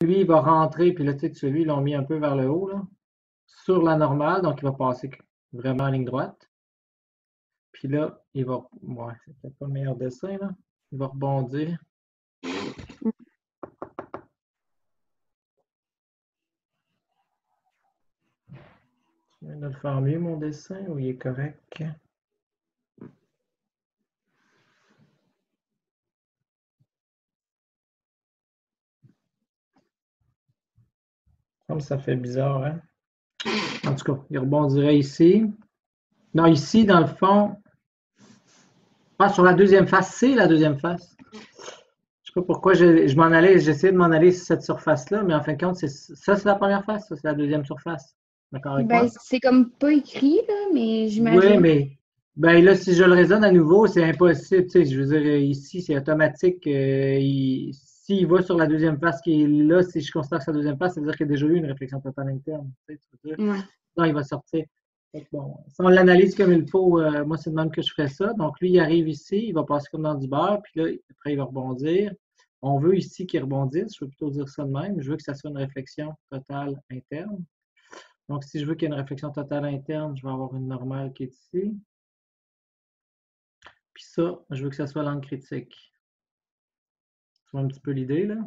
lui, il va rentrer, puis là, tu sais, celui, ils l'ont mis un peu vers le haut, là, sur la normale, donc il va passer vraiment en ligne droite. Puis là, il va. Ouais, c'est peut-être pas le meilleur dessin, là. Il va rebondir. Je viens de le faire mieux, mon dessin, ou il est correct? Comme ça fait bizarre, hein? En tout cas, il rebondirait ici. Non, ici, dans le fond. Ah, sur la deuxième face, c'est la deuxième face. Je sais pas pourquoi je m'en allais, j'essayais de m'en aller sur cette surface-là, mais en fin de compte, ça, c'est la première face, ça, c'est la deuxième surface. D'accord avec Ben, moi? c'est comme pas écrit, là, mais Oui, j'imagine. mais ben là, si je le raisonne à nouveau, c'est impossible. Tu sais, je veux dire, ici, c'est automatique. S'il va sur la deuxième face qui est là, si je considère que c'est la deuxième face, ça veut dire qu'il y a déjà eu une réflexion totale interne. Tu sais, tu veux dire? Ouais. Non, il va sortir. Fait que bon, si on l'analyse comme il faut, moi, c'est de même que je ferais ça. Donc, lui, il arrive ici, il va passer comme dans du beurre, puis là, après, il va rebondir. On veut ici qu'il rebondisse. Je veux plutôt dire ça de même. Je veux que ça soit une réflexion totale interne. Donc, si je veux qu'il y ait une réflexion totale interne, je vais avoir une normale qui est ici. Puis ça, je veux que ça soit l'angle critique. Tu vois un petit peu l'idée, là?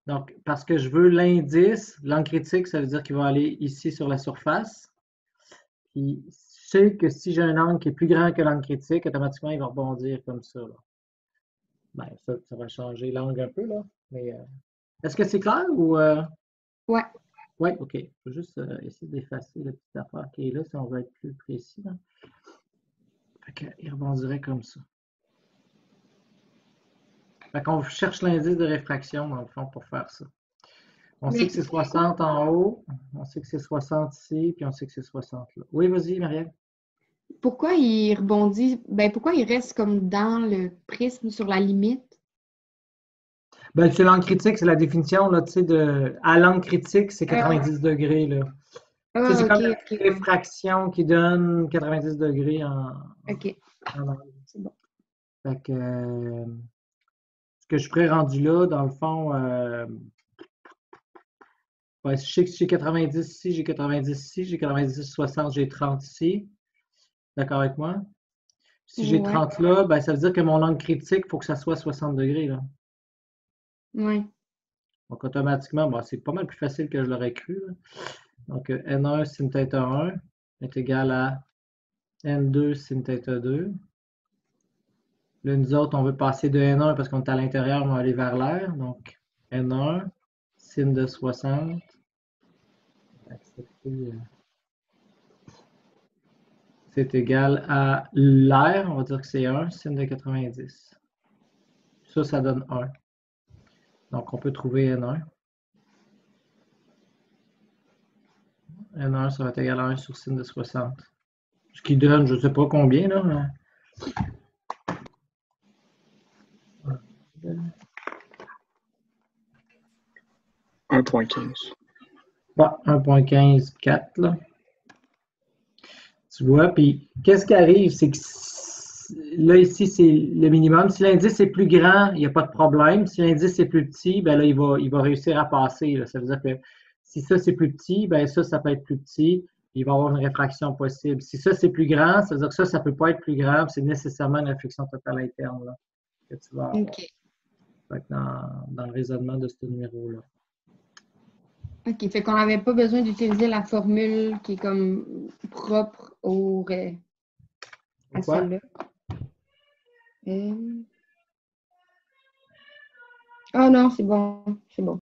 Donc, parce que je veux l'indice, l'angle critique, ça veut dire qu'il va aller ici sur la surface. Puis, je sais que si j'ai un angle qui est plus grand que l'angle critique, automatiquement, il va rebondir comme ça, là. Ben, ça va changer l'angle un peu, là. Mais est-ce que c'est clair ou... Ouais. Oui, OK. Je vais juste essayer d'effacer la petite affaire qui est là, si on veut être plus précis, là. Fait qu'il rebondirait comme ça. Fait qu'on cherche l'indice de réfraction, dans le fond, pour faire ça. On sait Mais que c'est 60 en haut, on sait que c'est 60 ici, puis on sait que c'est 60 là. Oui, vas-y, Marielle. pourquoi il rebondit? Ben, pourquoi il reste comme dans le prisme sur la limite? Ben, c'est l'angle critique, c'est la définition, là, tu sais, à l'angle critique, c'est Ah, 90 degrés, là. Tu sais, ah, c'est ok, comme la ok, ouais. réfraction qui donne 90 degrés Ok, en angle. c'est bon. Fait que, ce que je ferais rendu là, dans le fond, ouais, je sais que si j'ai 90 ici, j'ai 90 ici, j'ai 90, 60, j'ai 30 ici. D'accord avec moi? Si j'ai Ouais, 30 là, ben, ça veut dire que mon angle critique, il faut que ça soit 60 degrés, là. ouais. Donc, automatiquement, bon, c'est pas mal plus facile que je l'aurais cru, là. Donc, N1 sin θ 1 est égal à N2 sin θ 2. Là, nous autres, on veut passer de N1 parce qu'on est à l'intérieur, on va aller vers l'air. Donc, N1 sin de 60. Accepter, c'est égal à l'air, on va dire que c'est 1, sin de 90. Ça donne 1. Donc, on peut trouver N1. N1, ça va être égal à 1 sur sin de 60. Ce qui donne, je ne sais pas combien, là. Mais... 1,15. Bon, 1,15, là. Tu vois, puis qu'est-ce qui arrive, c'est que là, ici, c'est le minimum. Si l'indice est plus grand, il n'y a pas de problème. Si l'indice est plus petit, ben là, il va réussir à passer, là. Ça veut dire que si ça, c'est plus petit, ben ça peut être plus petit. Il va y avoir une réfraction possible. Si ça, c'est plus grand, ça veut dire que ça ne peut pas être plus grand. C'est nécessairement une réflexion totale interne, là, que tu vas avoir. Ok. Fait que dans le raisonnement de ce numéro-là. Ok, fait qu'on n'avait pas besoin d'utiliser la formule qui est comme propre à Pourquoi? celle-là. Ah non, c'est bon, c'est bon.